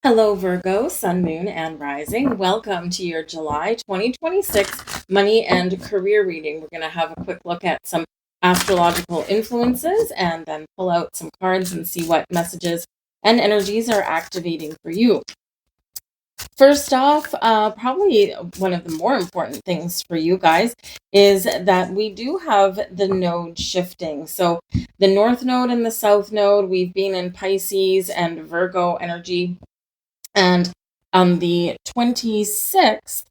Hello, Virgo, Sun, Moon, and Rising. Welcome to your July 2026 money and career reading. We're going to have a quick look at some astrological influences and then pull out some cards and see what messages and energies are activating for you. First off, probably one of the more important things for you guys is that we do have the node shifting. So the North Node and the South Node, we've been in Pisces and Virgo energy, and on the 26th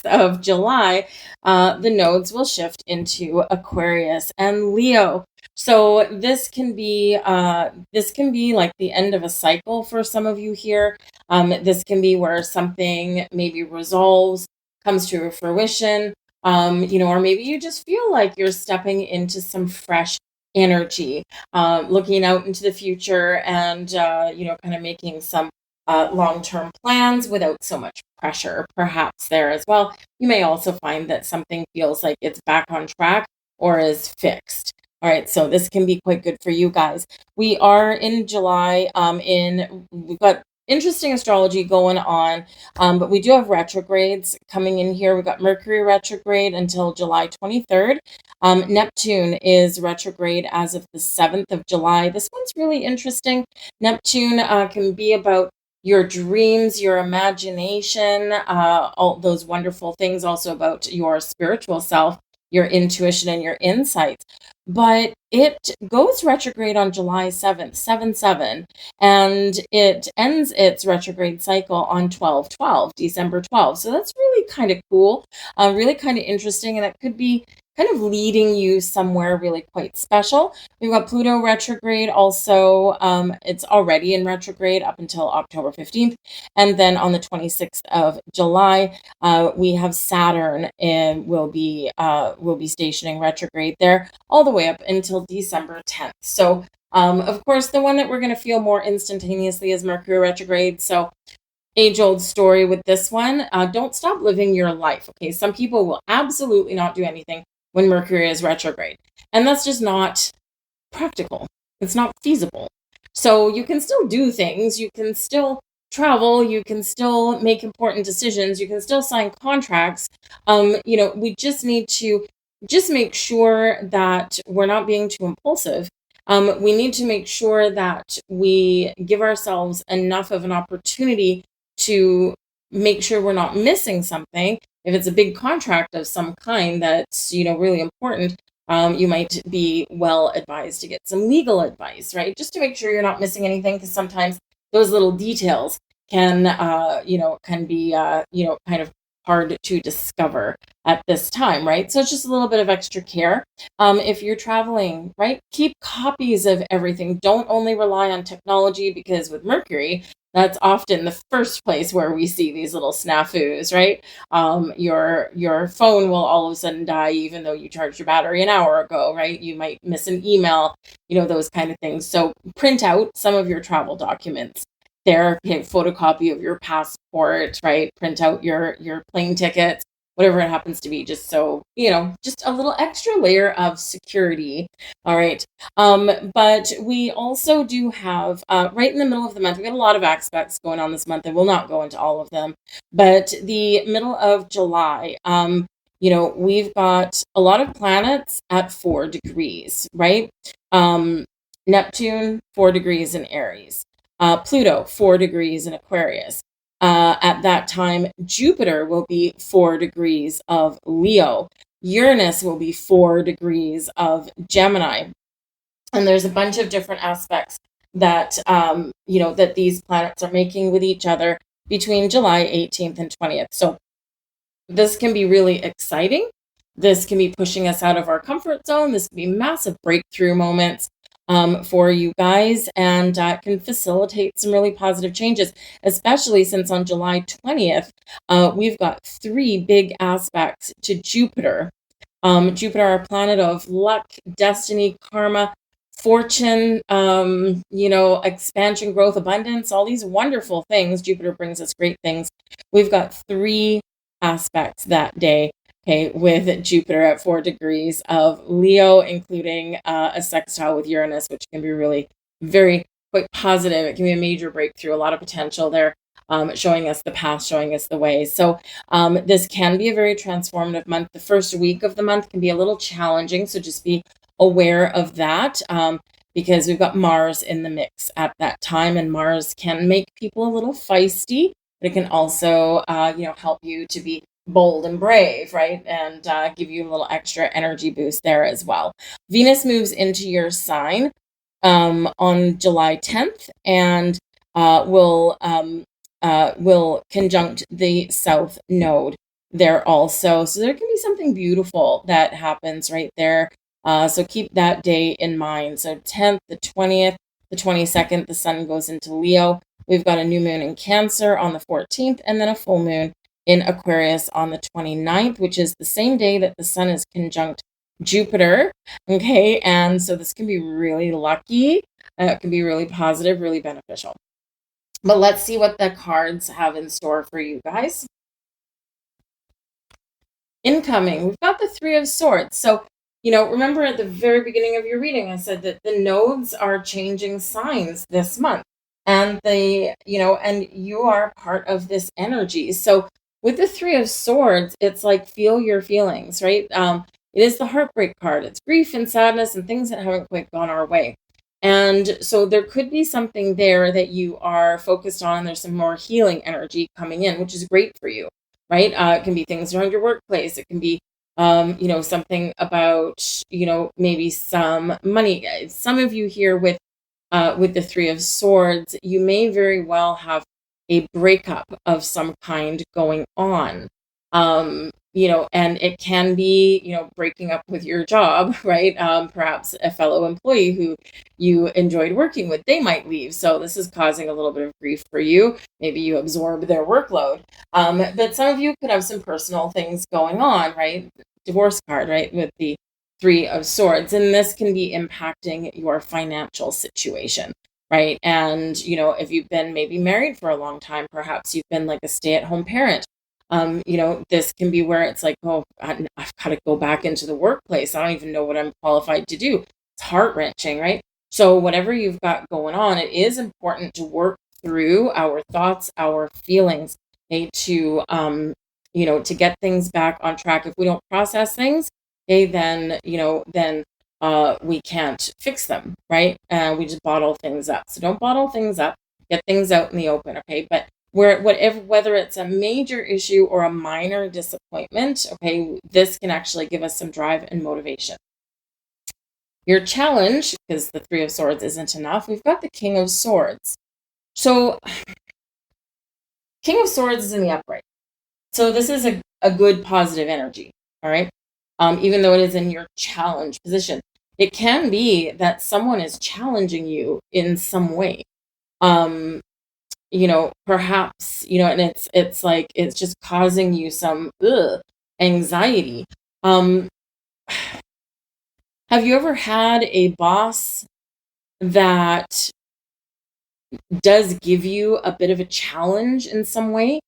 of July, the nodes will shift into Aquarius and Leo. So this can be like the end of a cycle for some of you here. This can be where something maybe resolves, comes to fruition, or maybe you just feel like you're stepping into some fresh energy, looking out into the future and, kind of making some long-term plans without so much pressure, perhaps there as well. You may also find that something feels like it's back on track or is fixed. All right, so this can be quite good for you guys. We are in July. We've got interesting astrology going on, but we do have retrogrades coming in here. We've got Mercury retrograde until July 23rd. Neptune is retrograde as of the 7th of July. This one's really interesting. Neptune can be about your dreams, your imagination, all those wonderful things, also about your spiritual self, your intuition, and your insights. But it goes retrograde on July 7th, 7/7, and it ends its retrograde cycle on 12/12, December 12th. So that's really kind of cool, really kind of interesting, and it could be kind of leading you somewhere really quite special. We've got Pluto retrograde also. It's already in retrograde up until October 15th. And then on the 26th of July, we have Saturn and will be stationing retrograde there all the way up until December 10th. So of course, the one that we're going to feel more instantaneously is Mercury retrograde. So age-old story with this one. Don't stop living your life. Okay, some people will absolutely not do anything when Mercury is retrograde, and that's just not practical. It's not feasible. So you can still do things. You can still travel. You can still make important decisions. You can still sign contracts. We just need to just make sure that we're not being too impulsive. We need to make sure that we give ourselves enough of an opportunity to make sure we're not missing something. If it's a big contract of some kind that's, really important, you might be well advised to get some legal advice, right? Just to make sure you're not missing anything, because sometimes those little details can, can be, kind of hard to discover at this time, right? So it's just a little bit of extra care. If you're traveling, right, keep copies of everything. Don't only rely on technology, because with Mercury, that's often the first place where we see these little snafus, right? Your phone will all of a sudden die, even though you charged your battery an hour ago, right? You might miss an email, those kind of things. So print out some of your travel documents. There, photocopy of your passport, right? Print out your plane tickets, whatever it happens to be, just so, just a little extra layer of security. All right. But we also do have, right in the middle of the month, we got a lot of aspects going on this month. I will not go into all of them, but the middle of July, we've got a lot of planets at 4 degrees, right? Neptune, 4 degrees in Aries. Pluto, 4 degrees in Aquarius. At that time, Jupiter will be 4 degrees of Leo. Uranus will be 4 degrees of Gemini. And there's a bunch of different aspects that, that these planets are making with each other between July 18th and 20th. So this can be really exciting. This can be pushing us out of our comfort zone. This can be massive breakthrough moments for you guys, and can facilitate some really positive changes, especially since on July 20th, we've got 3 big aspects to Jupiter. Jupiter, our planet of luck, destiny, karma, fortune, expansion, growth, abundance, all these wonderful things. Jupiter brings us great things. We've got 3 aspects that day. Okay, with Jupiter at 4 degrees of Leo, including a sextile with Uranus, which can be really very quite positive. It can be a major breakthrough, a lot of potential there, showing us the path, showing us the way. So this can be a very transformative month. The first week of the month can be a little challenging, so just be aware of that, because we've got Mars in the mix at that time, and Mars can make people a little feisty, but it can also, help you to be bold and brave, right? And give you a little extra energy boost there as well. Venus moves into your sign on July 10th, and will conjunct the South Node there also. So there can be something beautiful that happens right there. So keep that day in mind. So 10th, the 20th, the 22nd, the sun goes into Leo. We've got a new moon in Cancer on the 14th, and then a full moon in Aquarius on the 29th, which is the same day that the sun is conjunct Jupiter. Okay, and so this can be really lucky. It can be really positive, really beneficial. But let's see what the cards have in store for you guys. Incoming, we've got the Three of Swords. So, remember at the very beginning of your reading, I said that the nodes are changing signs this month. And and you are part of this energy. So with the Three of Swords, it's like feel your feelings, right? It is the heartbreak card. It's grief and sadness and things that haven't quite gone our way. And so there could be something there that you are focused on. There's some more healing energy coming in, which is great for you, right? It can be things around your workplace. It can be, something about, maybe some money. Some of you here with the Three of Swords, you may very well have a breakup of some kind going on. And it can be, breaking up with your job, right? Perhaps a fellow employee who you enjoyed working with, they might leave. So this is causing a little bit of grief for you. Maybe you absorb their workload. But some of you could have some personal things going on, right? Divorce card, right? With the Three of Swords. And this can be impacting your financial situation, right? And, if you've been maybe married for a long time, perhaps you've been like a stay-at-home parent. This can be where it's like, oh, I've got to go back into the workplace. I don't even know what I'm qualified to do. It's heart-wrenching, right? So whatever you've got going on, it is important to work through our thoughts, our feelings, okay, to get things back on track. If we don't process things, okay, then we can't fix them, right? We just bottle things up. So don't bottle things up. Get things out in the open, okay? But whether it's a major issue or a minor disappointment, okay, this can actually give us some drive and motivation. Your challenge, because the Three of Swords isn't enough, we've got the King of Swords. So King of Swords is in the upright. So this is a good positive energy, all right? Even though it is in your challenge position. It can be that someone is challenging you in some way. Perhaps, and it's like, it's just causing you some anxiety. Have you ever had a boss that does give you a bit of a challenge in some way?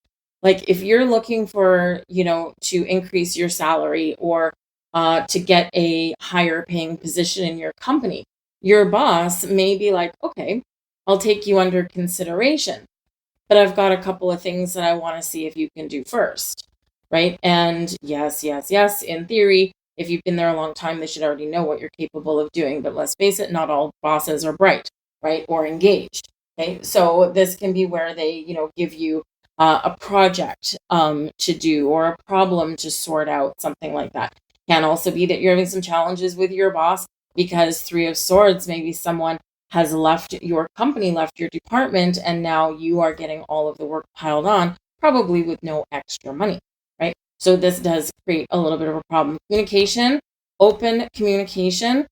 Like if you're looking for, to increase your salary or to get a higher paying position in your company, your boss may be like, okay, I'll take you under consideration, but I've got a couple of things that I want to see if you can do first, right? And yes, in theory, if you've been there a long time, they should already know what you're capable of doing. But let's face it, not all bosses are bright, right? Or engaged. Okay. So this can be where they, give you a project to do or a problem to sort out, something like that. Can also be that you're having some challenges with your boss because Three of Swords, maybe someone has left your company, left your department, and now you are getting all of the work piled on, probably with no extra money, right? So this does create a little bit of a problem. Communication, open communication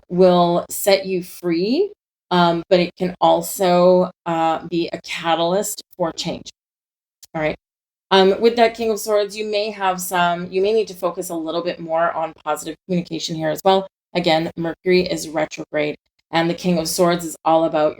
will set you free, but it can also be a catalyst for change, all right? With that King of Swords, you may need to focus a little bit more on positive communication here as well. Again, Mercury is retrograde. And the King of Swords is all about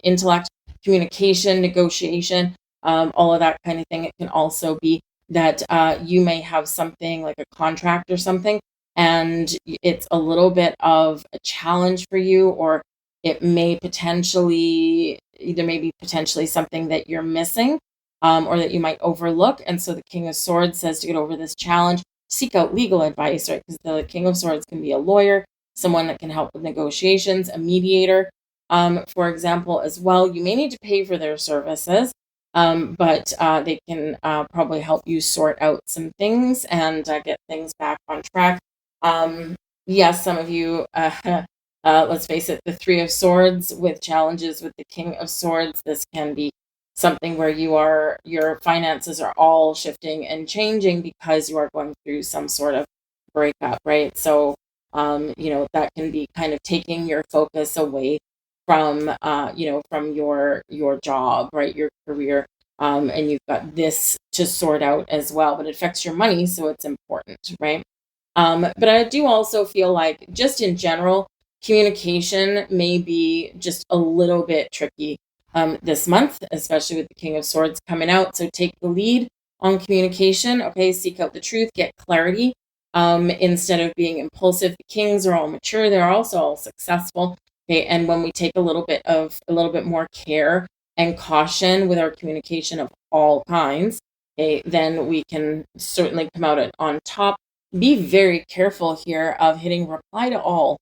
intellect, communication, negotiation, all of that kind of thing. It can also be that you may have something like a contract or something, and it's a little bit of a challenge for you, or It may potentially, there may be potentially something that you're missing, or that you might overlook. And so the King of Swords says to get over this challenge, seek out legal advice, right? Because the King of Swords can be a lawyer, someone that can help with negotiations, a mediator, for example, as well. You may need to pay for their services, but they can probably help you sort out some things and get things back on track. Yes, some of you, let's face it, the Three of Swords with challenges with the King of Swords. This can be something where your finances are all shifting and changing because you are going through some sort of breakup, right? So, that can be kind of taking your focus away from, from your job, right? Your career. And you've got this to sort out as well, but it affects your money, so it's important, right? But I do also feel like, just in general, communication may be just a little bit tricky this month, especially with the King of Swords coming out. So take the lead on communication. Okay, seek out the truth, get clarity, instead of being impulsive. The Kings are all mature; they're also all successful. Okay, and when we take a little bit more care and caution with our communication of all kinds, okay, then we can certainly come out on top. Be very careful here of hitting reply to all,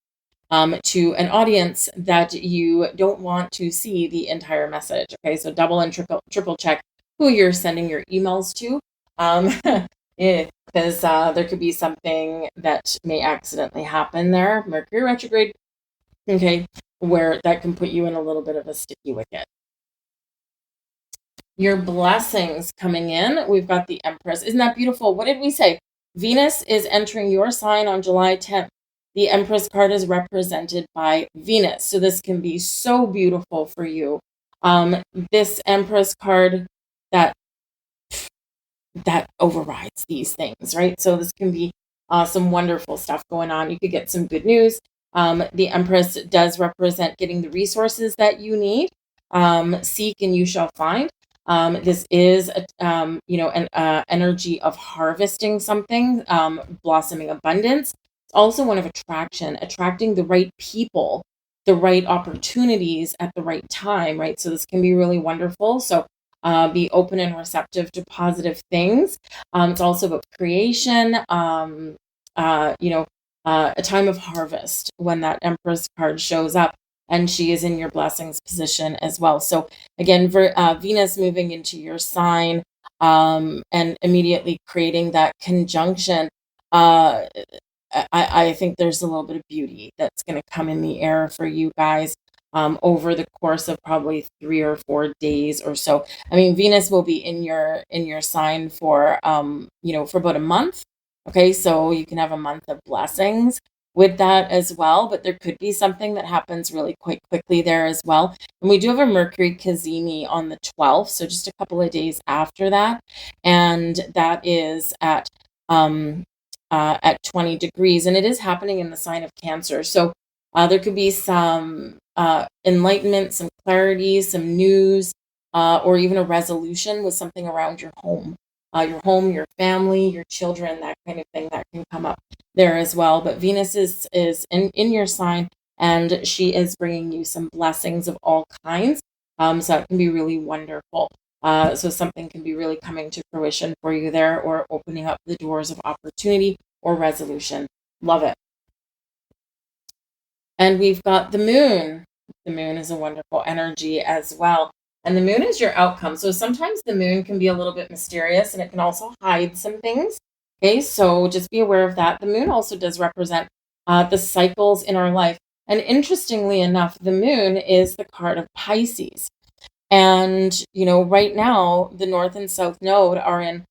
to an audience that you don't want to see the entire message. Okay, so double and triple check who you're sending your emails to, because there could be something that may accidentally happen there. Mercury retrograde, okay, where that can put you in a little bit of a sticky wicket. Your blessings coming in. We've got the Empress. Isn't that beautiful? What did we say? Venus is entering your sign on July 10th. The Empress card is represented by Venus. So this can be so beautiful for you. This Empress card that overrides these things, right? So this can be some wonderful stuff going on. You could get some good news. The Empress does represent getting the resources that you need. Seek and you shall find. This is an energy of harvesting something, blossoming abundance. It's also one of attracting the right people, the right opportunities at the right time, right? So this can be really wonderful. So be open and receptive to positive things. It's also about creation, a time of harvest when that Empress card shows up, and she is in your blessings position as well. So again, Venus moving into your sign, and immediately creating that conjunction. I think there's a little bit of beauty that's going to come in the air for you guys, over the course of probably 3 or 4 days or so. I mean, Venus will be in your sign for for about a month. Okay, so you can have a month of blessings with that as well, but there could be something that happens really quite quickly there as well. And we do have a Mercury Cazimi on the 12th, so just a couple of days after that, and that is at 20 degrees, and it is happening in the sign of Cancer. So there could be some enlightenment, some clarity, some news, or even a resolution with something around your home, your family, your children, that kind of thing that can come up there as well. But Venus is in your sign, and she is bringing you some blessings of all kinds. So that can be really wonderful. So something can be really coming to fruition for you there, or opening up the doors of opportunity or resolution. Love it. And we've got the moon. The moon is a wonderful energy as well. And the moon is your outcome. So sometimes the moon can be a little bit mysterious, and it can also hide some things. Okay, so just be aware of that. The moon also does represent the cycles in our life. And interestingly enough, the moon is the card of Pisces. And, right now, the North and South Node are in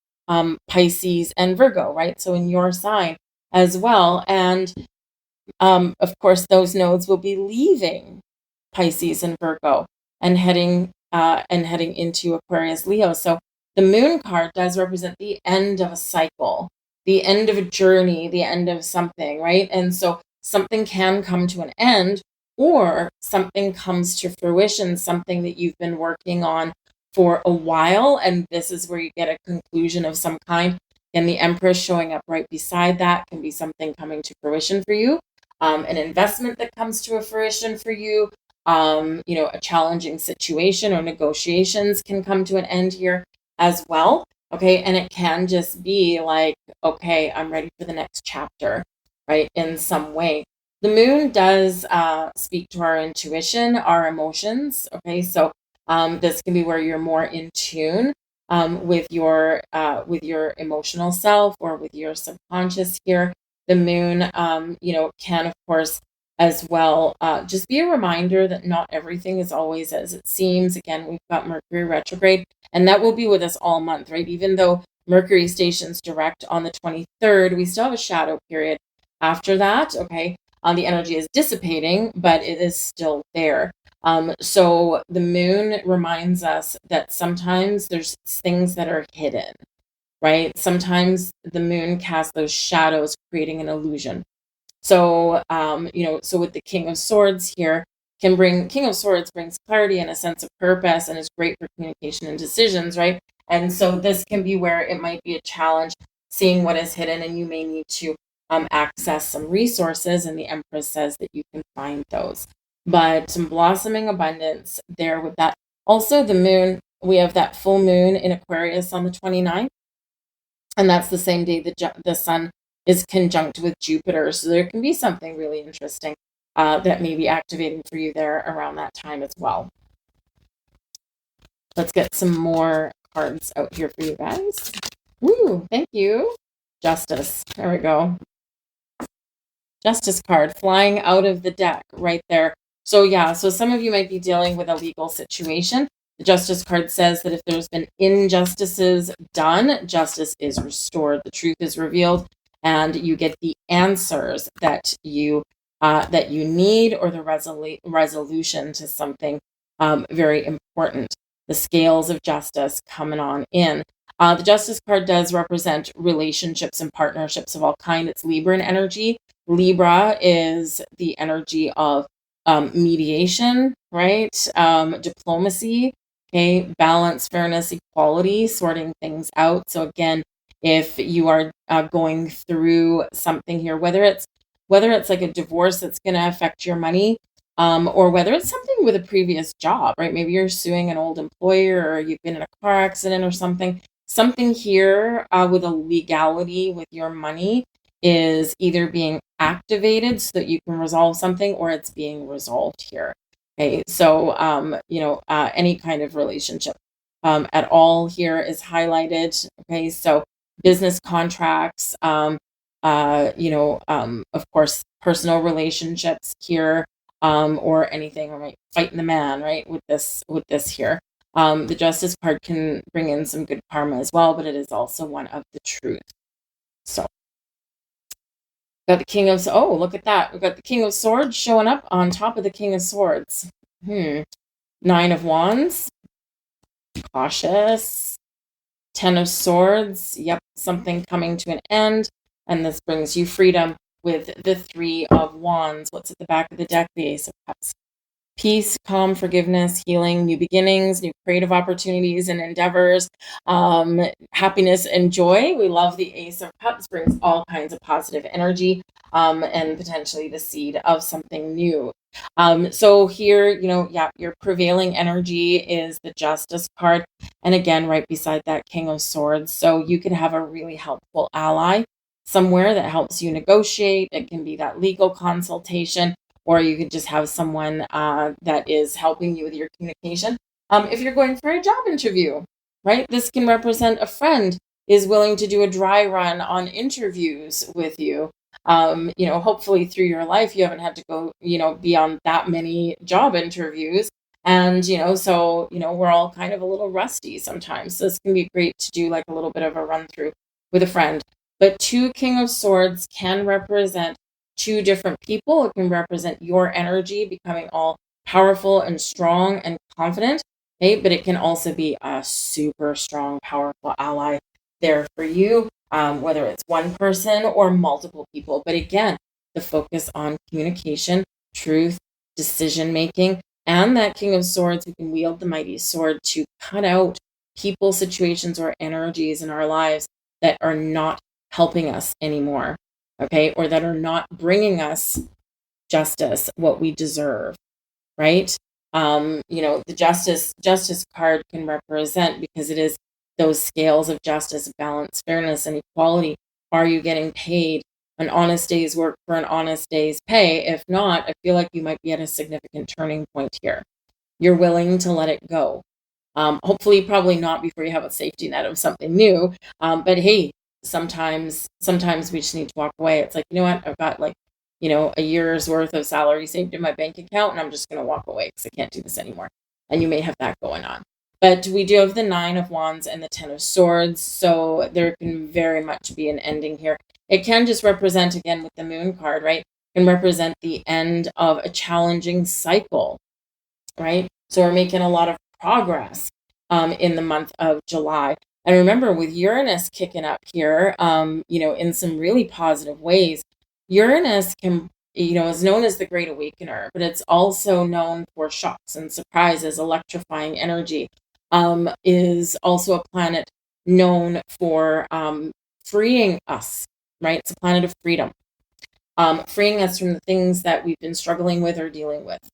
Pisces and Virgo, right? So in your sign as well. And of course, those nodes will be leaving Pisces and Virgo and heading into Aquarius, Leo. So the moon card does represent the end of a cycle, the end of a journey, the end of something, right? And so something can come to an end, or something comes to fruition, something that you've been working on for a while, and this is where you get a conclusion of some kind. And the Empress showing up right beside that can be something coming to fruition for you, an investment that comes to a fruition for you, a challenging situation or negotiations can come to an end here as well. Okay. And it can just be like, okay, I'm ready for the next chapter, right? In some way. The moon does speak to our intuition, our emotions. Okay. So this can be where you're more in tune with your emotional self or with your subconscious here. The moon, can of course as well just be a reminder that not everything is always as it seems. Again, we've got Mercury retrograde, and that will be with us all month, right? Even though Mercury stations direct on the 23rd, we still have a shadow period after that. Okay, the energy is dissipating, but it is still there. So the moon reminds us that sometimes there's things that are hidden, right? Sometimes the moon casts those shadows, creating an illusion. So, so with the King of Swords here, King of Swords brings clarity and a sense of purpose and is great for communication and decisions, right? And so this can be where it might be a challenge seeing what is hidden, and you may need to access some resources. And the Empress says that you can find those. But some blossoming abundance there with that. Also, the moon, we have that full moon in Aquarius on the 29th. And that's the same day the sun is conjunct with Jupiter. So there can be something really interesting that may be activating for you there around that time as well. Let's get some more cards out here for you guys. Woo, thank you. Justice. There we go. Justice card flying out of the deck right there. So yeah, so some of you might be dealing with a legal situation. The Justice card says that if there's been injustices done, justice is restored, the truth is revealed, and you get the answers that you need, or the resolution to something very important. The scales of justice coming on in. The Justice card does represent relationships and partnerships of all kind. It's Libran energy. Libra is the energy of mediation, right? Diplomacy, okay, balance, fairness, equality, sorting things out. So again, if you are going through something here, whether it's like a divorce that's going to affect your money, or whether it's something with a previous job, right? Maybe you're suing an old employer, or you've been in a car accident or something. Something here with a legality with your money is either being activated so that you can resolve something, or it's being resolved here. Okay, so any kind of relationship at all here is highlighted. Okay, so business contracts, of course, personal relationships here, or anything, right? Fighting the man, right? With this here. The Justice card can bring in some good karma as well, but it is also one of the truth. So got the King of, oh, look at that. We've got the King of Swords showing up on top of the King of Swords. Nine of Wands. Cautious. Ten of Swords. Yep, something coming to an end. And this brings you freedom with the Three of Wands. What's at the back of the deck? The Ace of Cups. Peace, calm, forgiveness, healing, new beginnings, new creative opportunities and endeavors, happiness and joy. We love the Ace of Cups, brings all kinds of positive energy, and potentially the seed of something new. So here, your prevailing energy is the Justice card. And again, right beside that, King of Swords. So you could have a really helpful ally somewhere that helps you negotiate. It can be that legal consultation, or you could just have someone that is helping you with your communication. If you're going for a job interview, right? This can represent a friend is willing to do a dry run on interviews with you. Hopefully through your life, you haven't had to go, be on that many job interviews. And, we're all kind of a little rusty sometimes. So this can be great to do like a little bit of a run through with a friend. But two King of Swords can represent two different people. It can represent your energy becoming all powerful and strong and confident. Okay? But it can also be a super strong, powerful ally there for you, whether it's one person or multiple people. But again, the focus on communication, truth, decision making, and that King of Swords, we can wield the mighty sword to cut out people, situations, or energies in our lives that are not helping us anymore. Okay, or that are not bringing us justice, what we deserve. right? The justice card can represent, because it is those scales of justice, balance, fairness, and equality. Are you getting paid an honest day's work for an honest day's pay? If not, I feel like you might be at a significant turning point here. You're willing to let it go. Hopefully, probably not before you have a safety net of something new. But hey, sometimes we just need to walk away. It's like, you know what? I've got, like, a year's worth of salary saved in my bank account, and I'm just going to walk away because I can't do this anymore. And you may have that going on. But we do have the Nine of Wands and the Ten of Swords. So there can very much be an ending here. It can just represent, again, with the Moon card, right? Can represent the end of a challenging cycle, right? So we're making a lot of progress in the month of July. And remember, with Uranus kicking up here, in some really positive ways, Uranus is known as the Great Awakener, but it's also known for shocks and surprises, electrifying energy. Is also a planet known for freeing us, right? It's a planet of freedom, freeing us from the things that we've been struggling with or dealing with,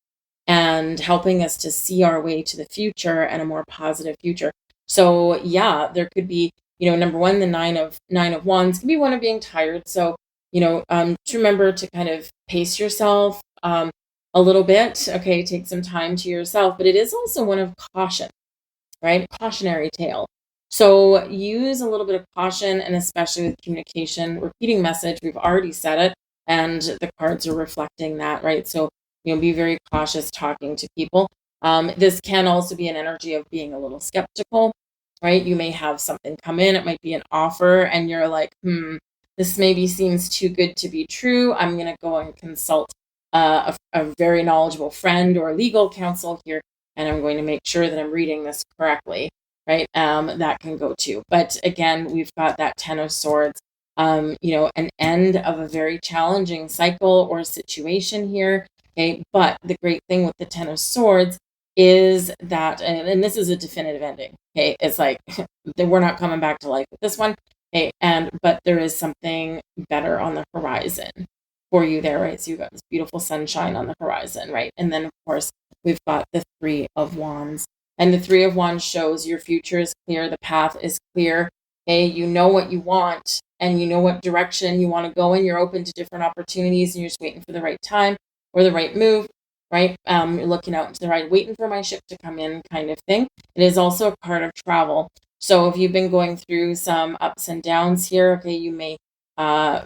and helping us to see our way to the future and a more positive future. So yeah, there could be, number one, the nine of wands could be one of being tired. So, to remember to kind of pace yourself a little bit. Okay, take some time to yourself, but it is also one of caution, right? Cautionary tale. So use a little bit of caution, and especially with communication, repeating message. We've already said it, and the cards are reflecting that, right? So, be very cautious talking to people. This can also be an energy of being a little skeptical, right? You may have something come in. It might be an offer, and you're like, this maybe seems too good to be true. I'm going to go and consult a very knowledgeable friend or legal counsel here, and I'm going to make sure that I'm reading this correctly, right? That can go too. But again, we've got that Ten of Swords, an end of a very challenging cycle or situation here. Okay, but the great thing with the Ten of Swords is that, and this is a definitive ending. Okay, it's like we're not coming back to life with this one. Okay, but there is something better on the horizon for you there, right? So you've got this beautiful sunshine on the horizon, right? And then, of course, we've got the Three of Wands. And the Three of Wands shows your future is clear, the path is clear. Okay, you know what you want, and you know what direction you want to go in. You're open to different opportunities, and you're just waiting for the right time or the right move, right? You're looking out into the right, waiting for my ship to come in, kind of thing. It is also a card of travel. So if you've been going through some ups and downs here, okay, you may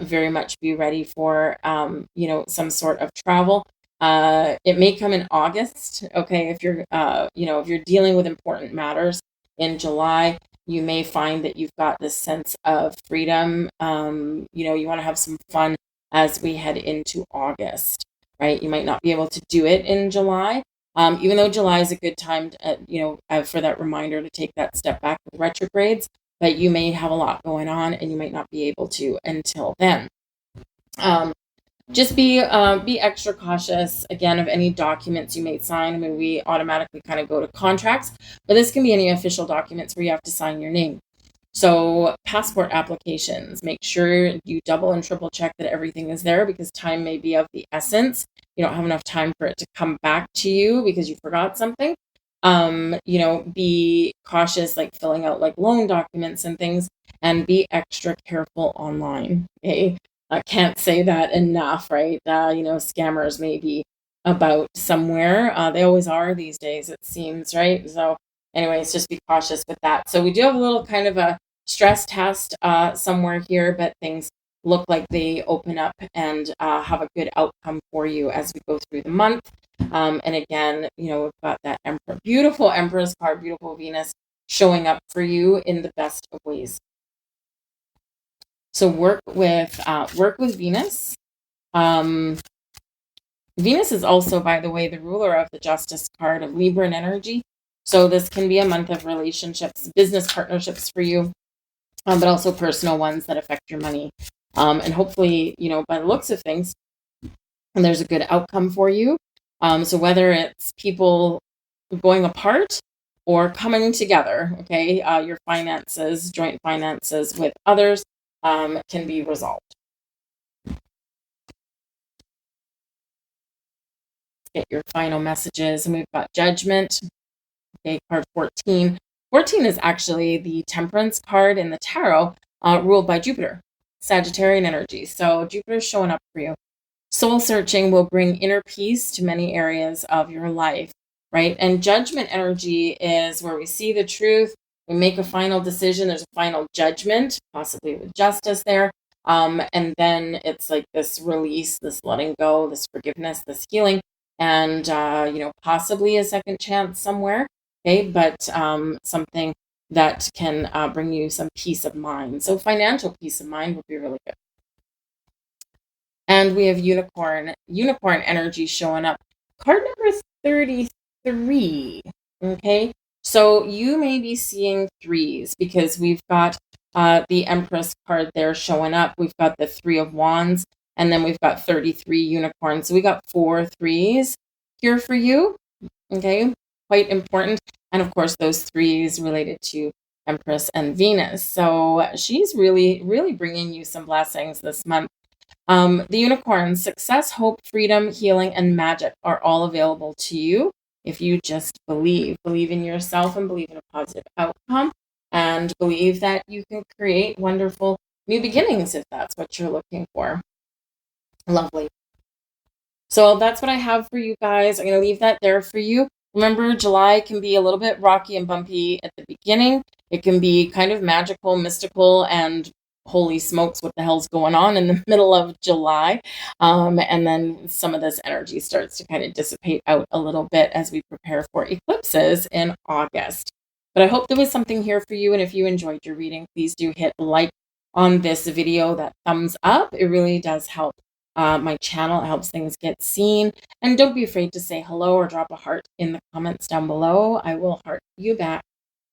very much be ready for some sort of travel. It may come in August. Okay, if you're dealing with important matters in July, you may find that you've got this sense of freedom. You want to have some fun as we head into August, right? You might not be able to do it in July, even though July is a good time to, for that reminder to take that step back with retrogrades. But you may have a lot going on, and you might not be able to until then. Just be extra cautious, again, of any documents you may sign. I mean, we automatically kind of go to contracts, but this can be any official documents where you have to sign your name. So passport applications, make sure you double and triple check that everything is there, because time may be of the essence. You don't have enough time for it to come back to you because you forgot something. Be cautious, like filling out like loan documents and things, and be extra careful online. Okay. I can't say that enough, right? Scammers may be about somewhere. They always are these days, it seems, right? So anyways, just be cautious with that. So we do have a little kind of a stress test somewhere here, but things look like they open up and have a good outcome for you as we go through the month. And again, we've got that Emperor, beautiful Empress card, beautiful Venus showing up for you in the best of ways. So work with Venus. Venus is also, by the way, the ruler of the Justice card of Libra energy. So this can be a month of relationships, business partnerships for you, but also personal ones that affect your money. And hopefully, by the looks of things, there's a good outcome for you. So whether it's people going apart or coming together, okay, your finances, joint finances with others can be resolved. get your final messages. And we've got Judgment. Okay, card 14. 14 is actually the Temperance card in the tarot, ruled by Jupiter, Sagittarian energy. So Jupiter's showing up for you. Soul searching will bring inner peace to many areas of your life, right? And Judgment energy is where we see the truth, we make a final decision, there's a final judgment, possibly with justice there. And then it's like this release, this letting go, this forgiveness, this healing, and, possibly a second chance somewhere. Okay, but something that can bring you some peace of mind. So financial peace of mind would be really good. And we have unicorn energy showing up. Card number 33. Okay. So you may be seeing threes because we've got the Empress card there showing up. We've got the Three of Wands, and then we've got 33 unicorns. So we got 4 threes here for you. Okay. Quite important. And of course, those threes related to Empress and Venus. So she's really, really bringing you some blessings this month. The unicorns, success, hope, freedom, healing, and magic are all available to you if you just believe. Believe in yourself and believe in a positive outcome, and believe that you can create wonderful new beginnings if that's what you're looking for. Lovely. So that's what I have for you guys. I'm going to leave that there for you. Remember, July can be a little bit rocky and bumpy at the beginning. It can be kind of magical, mystical, and holy smokes, what the hell's going on in the middle of July? And then some of this energy starts to kind of dissipate out a little bit as we prepare for eclipses in August. But I hope there was something here for you. And if you enjoyed your reading, please do hit like on this video, that thumbs up. It really does help my channel. It helps things get seen. And don't be afraid to say hello or drop a heart in the comments down below. I will heart you back.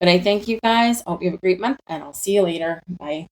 But I thank you guys. I hope you have a great month, and I'll see you later. Bye.